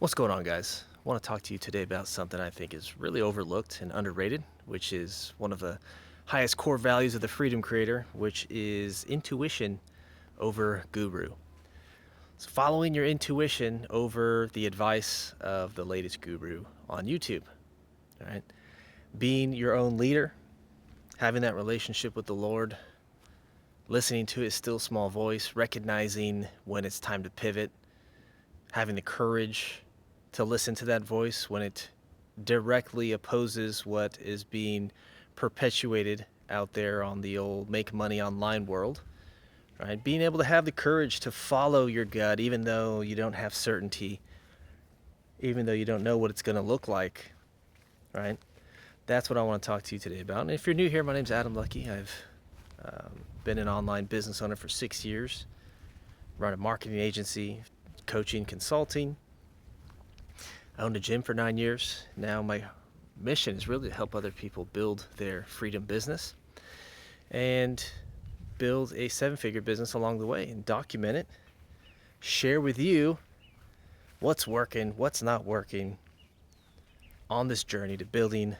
What's going on, guys? I want to talk to you today about something I think is really overlooked and underrated, which is one of the highest core values of the Freedom Creator, which is intuition over guru. It's following your intuition over the advice of the latest guru on YouTube. All right? Being your own leader, having that relationship with the Lord, listening to his still small voice, recognizing when it's time to pivot, having the courage to listen to that voice when it directly opposes what is being perpetuated out there on the old make money online world, right? Being able to have the courage to follow your gut, even though you don't have certainty, even though you don't know what it's going to look like, right? That's what I want to talk to you today about. And if you're new here, my name's Adam Lucky. I've been an online business owner for 6 years, run a marketing agency, coaching, consulting. I owned a gym for 9 years. Now my mission is really to help other people build their freedom business and build a 7-figure business along the way and document it, share with you what's working, what's not working on this journey to building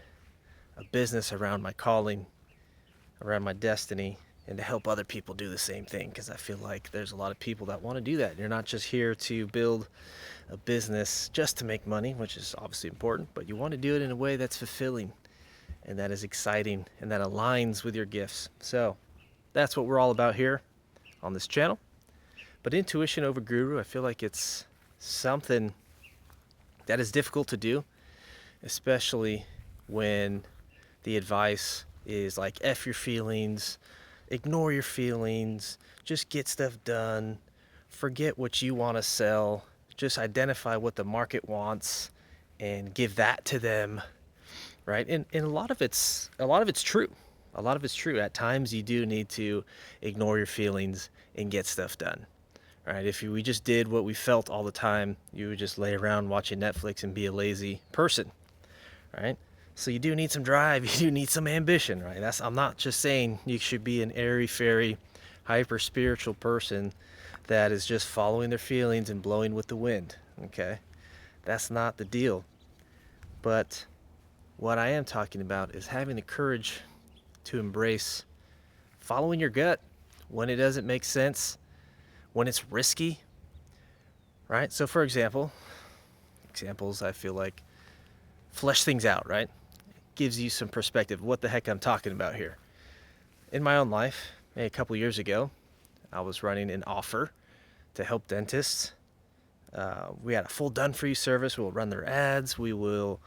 a business around my calling, around my destiny, and to help other people do the same thing, because I feel like there's a lot of people that want to do that. You're not just here to build a business just to make money, which is obviously important, but you want to do it in a way that's fulfilling and that is exciting and that aligns with your gifts. So that's what we're all about here on this channel. But intuition over guru, I feel like it's something that is difficult to do, especially when the advice is like F your feelings, ignore your feelings, just get stuff done, forget what you want to sell, just identify what the market wants and give that to them, right? And a lot of it's true. A lot of it's true. At times you do need to ignore your feelings and get stuff done, right? If we just did what we felt all the time, you would just lay around watching Netflix and be a lazy person, right? So you do need some drive, you do need some ambition, right? I'm not just saying you should be an airy-fairy, hyper-spiritual person that is just following their feelings and blowing with the wind, okay? That's not the deal. But what I am talking about is having the courage to embrace following your gut when it doesn't make sense, when it's risky, right? So for examples I feel like flesh things out, right? Gives you some perspective what the heck I'm talking about here. In my own life, a couple years ago, I was running an offer to help dentists. We had a full done-for-you service. We'll run their ads. We will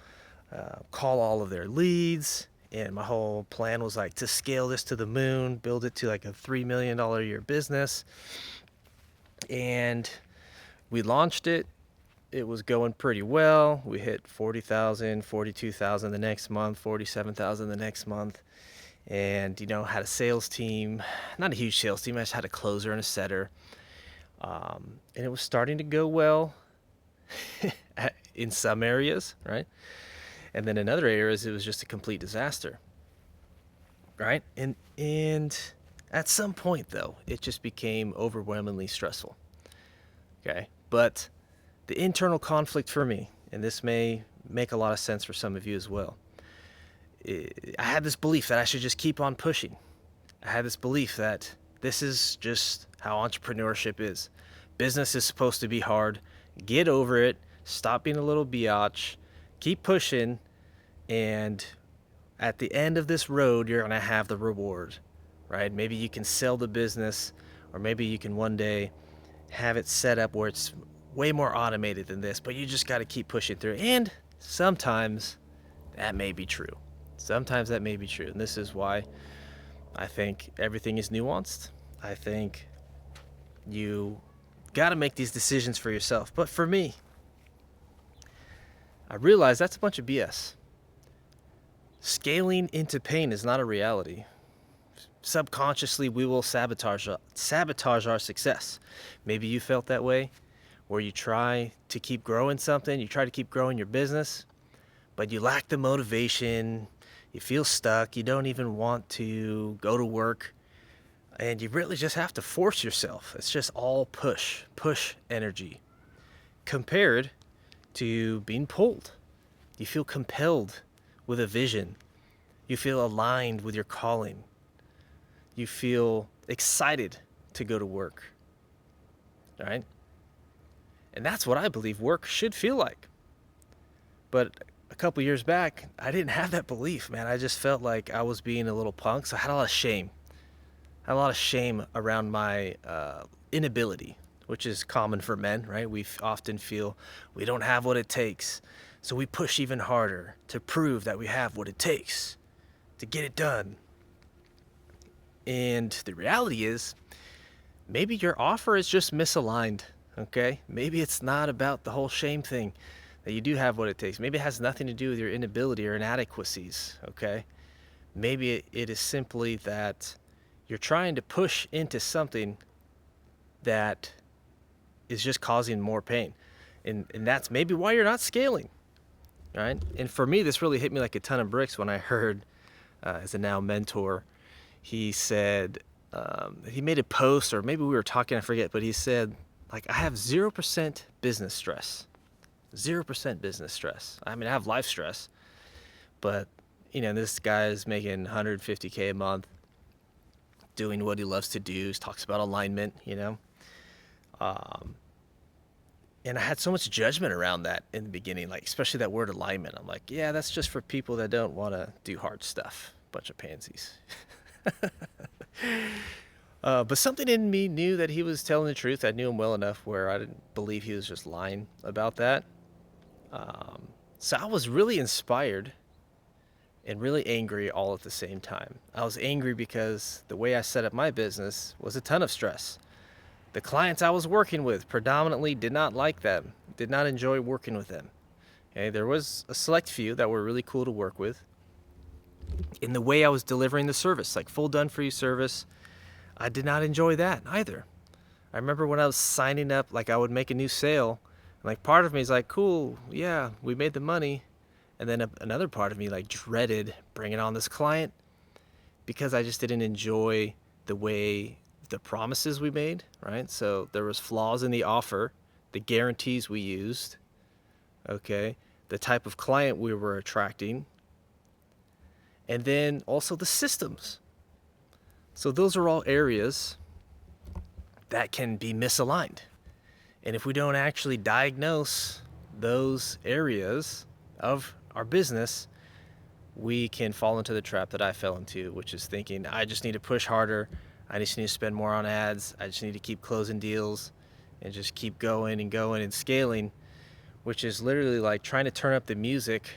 call all of their leads. And my whole plan was like to scale this to the moon, build it to like a $3 million a year business. And we launched it. It was going pretty well. We hit 40,000, 42,000 the next month, 47,000 the next month. And, had a sales team, not a huge sales team. I just had a closer and a setter. And it was starting to go well in some areas, right? And then in other areas, it was just a complete disaster, right? And at some point, though, it just became overwhelmingly stressful, okay? But the internal conflict for me, and this may make a lot of sense for some of you as well, I had this belief that I should just keep on pushing. I had this belief that this is just how entrepreneurship is. Business is supposed to be hard. Get over it. Stop being a little biatch. Keep pushing. And at the end of this road, you're going to have the reward, right? Maybe you can sell the business, or maybe you can one day have it set up where it's way more automated than this, but you just got to keep pushing through. And sometimes that may be true. Sometimes that may be true. And this is why I think everything is nuanced. I think you got to make these decisions for yourself. But for me, I realize that's a bunch of BS. Scaling into pain is not a reality. Subconsciously, we will sabotage our success. Maybe you felt that way, where you try to keep growing something, you try to keep growing your business, but you lack the motivation, you feel stuck, you don't even want to go to work, and you really just have to force yourself. It's just all push energy, compared to being pulled. You feel compelled with a vision. You feel aligned with your calling. You feel excited to go to work. All right? And that's what I believe work should feel like. But a couple years back, I didn't have that belief, man. I just felt like I was being a little punk. So I had a lot of shame. I had a lot of shame around my inability, which is common for men, right? We often feel we don't have what it takes. So we push even harder to prove that we have what it takes to get it done. And the reality is, maybe your offer is just misaligned, okay? Maybe it's not about the whole shame thing, that you do have what it takes. Maybe it has nothing to do with your inability or inadequacies, okay? Maybe it is simply that you're trying to push into something that is just causing more pain. And that's maybe why you're not scaling, right? And for me, this really hit me like a ton of bricks when I heard, as a now mentor, he said, he made a post, or maybe we were talking, I forget, but he said, like, I have 0% business stress. 0% business stress. I mean, I have life stress, but, you know, this guy is making $150K a month, doing what he loves to do. He talks about alignment, you know. And I had so much judgment around that in the beginning, like, especially that word alignment. I'm like, yeah, that's just for people that don't want to do hard stuff. Bunch of pansies. But something in me knew that he was telling the truth. I knew him well enough where I didn't believe he was just lying about that. So I was really inspired and really angry all at the same time. I was angry because the way I set up my business was a ton of stress. The clients I was working with predominantly did not like them, did not enjoy working with them. Okay, there was a select few that were really cool to work with. In the way I was delivering the service, like full done for you service, I did not enjoy that either. I remember when I was signing up, like I would make a new sale, and like part of me is like, cool, yeah, we made the money. And then another part of me like dreaded bringing on this client because I just didn't enjoy the way the promises we made, right? So there was flaws in the offer, the guarantees we used, okay, the type of client we were attracting, and then also the systems. So those are all areas that can be misaligned. And if we don't actually diagnose those areas of our business, we can fall into the trap that I fell into, which is thinking, I just need to push harder. I just need to spend more on ads. I just need to keep closing deals and just keep going and scaling, which is literally like trying to turn up the music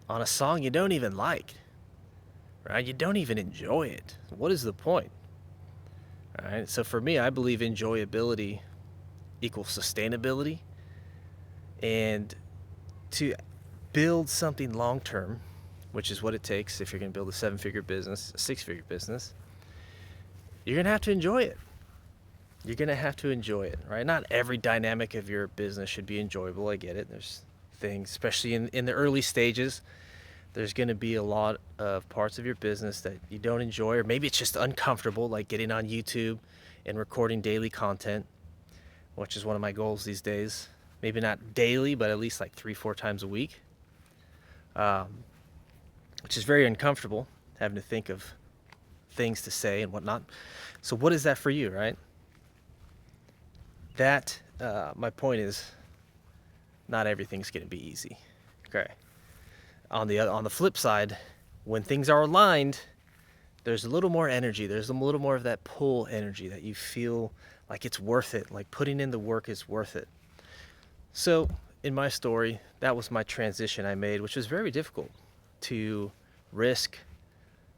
on a song you don't even like, right? You don't even enjoy it. What is the point? All right. So for me, I believe enjoyability equals sustainability. And to build something long-term, which is what it takes if you're going to build a 7-figure business, a 6-figure business, you're going to have to enjoy it. You're going to have to enjoy it, right? Not every dynamic of your business should be enjoyable. I get it. There's things, especially in the early stages, there's going to be a lot of parts of your business that you don't enjoy, or maybe it's just uncomfortable, like getting on YouTube and recording daily content, which is one of my goals these days. Maybe not daily, but at least like 3-4 times a week, which is very uncomfortable, having to think of things to say and whatnot. So what is that for you, right? That, my point is, not everything's going to be easy. Okay. On the flip side, when things are aligned, there's a little more energy. There's a little more of that pull energy that you feel like it's worth it, like putting in the work is worth it. So in my story, that was my transition I made, which was very difficult, to risk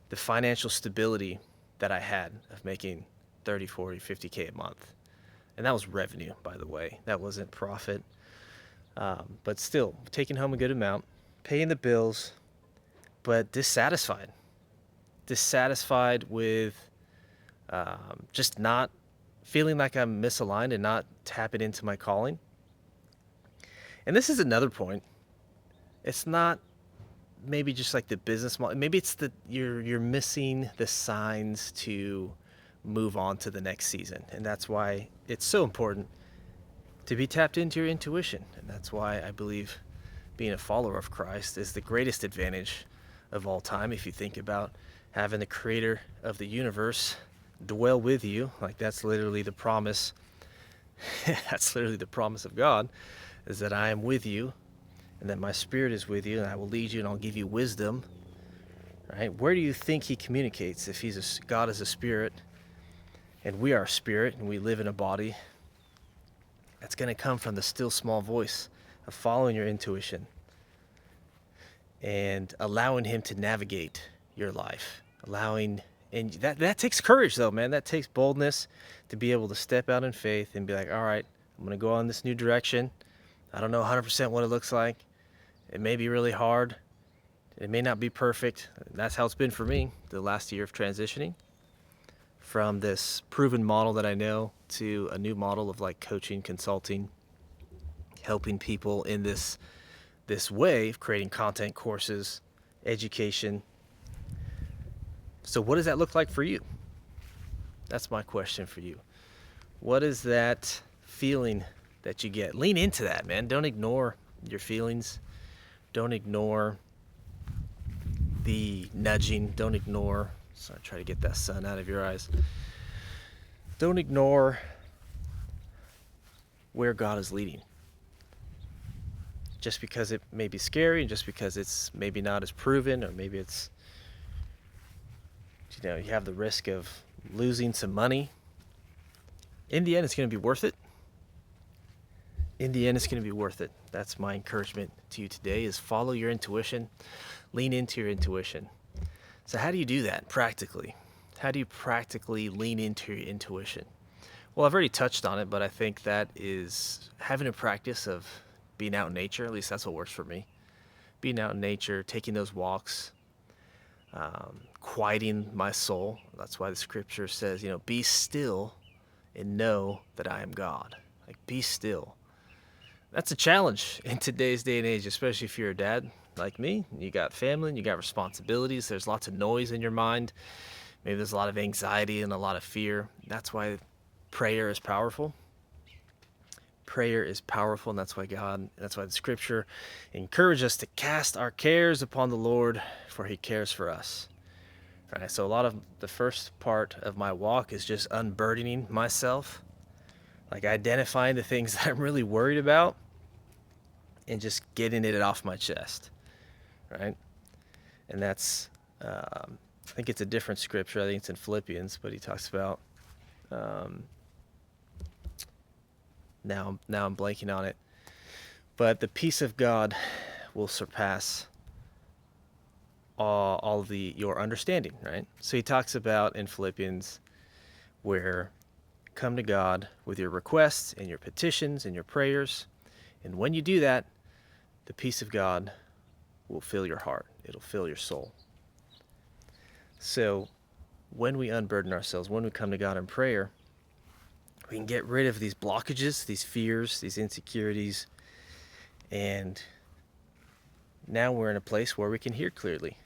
the financial stability that I had of making 30, 40, 50K a month. And that was revenue, by the way. That wasn't profit. But still, taking home a good amount, paying the bills, but dissatisfied with just not feeling like I'm misaligned and not tapping into my calling. And this is another point. It's not maybe just like the business model. Maybe it's you're missing the signs to move on to the next season. And that's why it's so important to be tapped into your intuition. And that's why I believe being a follower of Christ is the greatest advantage of all time. If you think about having the creator of the universe dwell with you, like that's literally the promise. That's literally the promise of God, is that I am with you and that my spirit is with you and I will lead you and I'll give you wisdom. Right? Where do you think he communicates? If God is a spirit and we are a spirit and we live in a body, that's going to come from the still small voice of following your intuition and allowing him to navigate your life. And that takes courage though, man. That takes boldness to be able to step out in faith and be like, all right, I'm going to go on this new direction. I don't know 100% what it looks like. It may be really hard. It may not be perfect. That's how it's been for me the last year of transitioning from this proven model that I know to a new model of like coaching, consulting, helping people in this way of creating content, courses, education. So what does that look like for you? That's my question for you. What is that feeling that you get? Lean into that, man. Don't ignore your feelings. Don't ignore the nudging. Don't ignore, sorry, try to get that sun out of your eyes. Don't ignore where God is leading. Just because it may be scary and just because it's maybe not as proven, or maybe it's, you have the risk of losing some money. In the end, it's going to be worth it. In the end, it's going to be worth it. That's my encouragement to you today, is follow your intuition. Lean into your intuition. So how do you do that practically? How do you practically lean into your intuition? Well, I've already touched on it, but I think that is having a practice of being out in nature. At least that's what works for me. Being out in nature, taking those walks, quieting my soul. That's why the scripture says, be still and know that I am God. Like, be still. That's a challenge in today's day and age, especially if you're a dad like me. You got family and you got responsibilities. There's lots of noise in your mind. Maybe there's a lot of anxiety and a lot of fear. That's why prayer is powerful. Prayer is powerful, and that's why the scripture encourages us to cast our cares upon the Lord, for he cares for us. All right, so a lot of the first part of my walk is just unburdening myself, like identifying the things that I'm really worried about and just getting it off my chest, right? And that's, I think it's a different scripture. I think it's in Philippians, but he talks about, now I'm blanking on it, but the peace of God will surpass all of your understanding, right? So he talks about in Philippians where come to God with your requests and your petitions and your prayers. And when you do that, the peace of God will fill your heart. It'll fill your soul. So when we unburden ourselves, when we come to God in prayer, we can get rid of these blockages, these fears, these insecurities, and now we're in a place where we can hear clearly,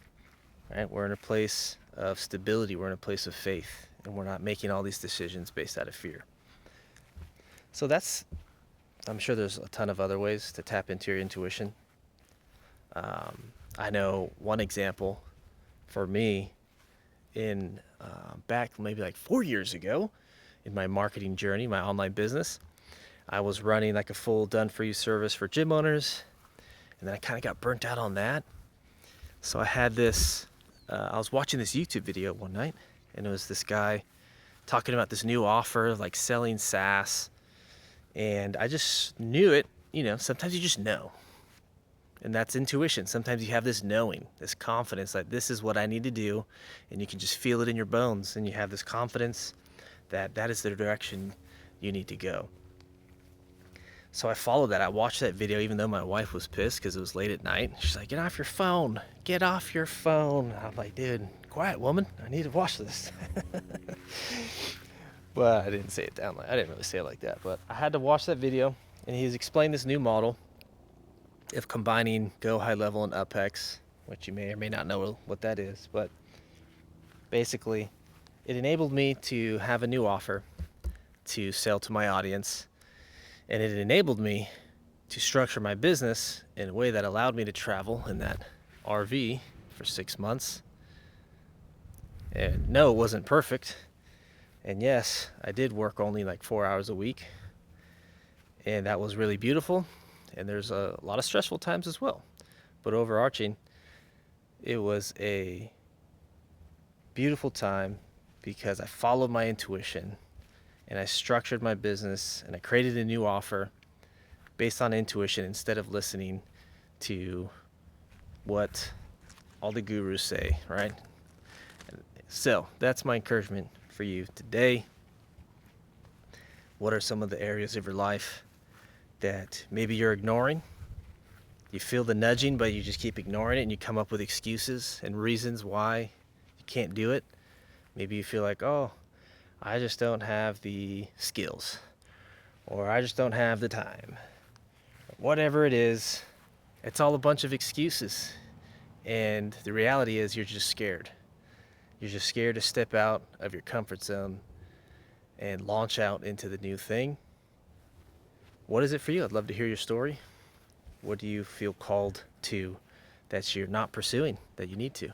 right? We're in a place of stability. We're in a place of faith, and we're not making all these decisions based out of fear. So I'm sure there's a ton of other ways to tap into your intuition. I know one example for me back maybe like 4 years ago, in my marketing journey, my online business, I was running like a full done-for-you service for gym owners, and then I kind of got burnt out on that. So I had I was watching this YouTube video one night, and it was this guy talking about this new offer, like selling SaaS, and I just knew it. Sometimes you just know, and that's intuition. Sometimes you have this knowing, this confidence, like this is what I need to do, and you can just feel it in your bones, and you have this confidence that is the direction you need to go. So I followed that. I watched that video even though my wife was pissed because it was late at night. She's like, get off your phone. Get off your phone. I'm like, dude, quiet, woman. I need to watch this. Well, I didn't say it I didn't really say it like that, but I had to watch that video, and he was explaining this new model of combining Go, High Level, and UpX, which you may or may not know what that is, but basically it enabled me to have a new offer to sell to my audience. And it enabled me to structure my business in a way that allowed me to travel in that RV for 6 months. And no, it wasn't perfect. And yes, I did work only like 4 hours a week. And that was really beautiful. And there's a lot of stressful times as well. But overarching, it was a beautiful time because I followed my intuition and I structured my business and I created a new offer based on intuition instead of listening to what all the gurus say, right? So that's my encouragement for you today. What are some of the areas of your life that maybe you're ignoring? You feel the nudging, but you just keep ignoring it and you come up with excuses and reasons why you can't do it. Maybe you feel like, oh, I just don't have the skills, or I just don't have the time. Whatever it is, it's all a bunch of excuses. And the reality is you're just scared. You're just scared to step out of your comfort zone and launch out into the new thing. What is it for you? I'd love to hear your story. What do you feel called to that you're not pursuing that you need to?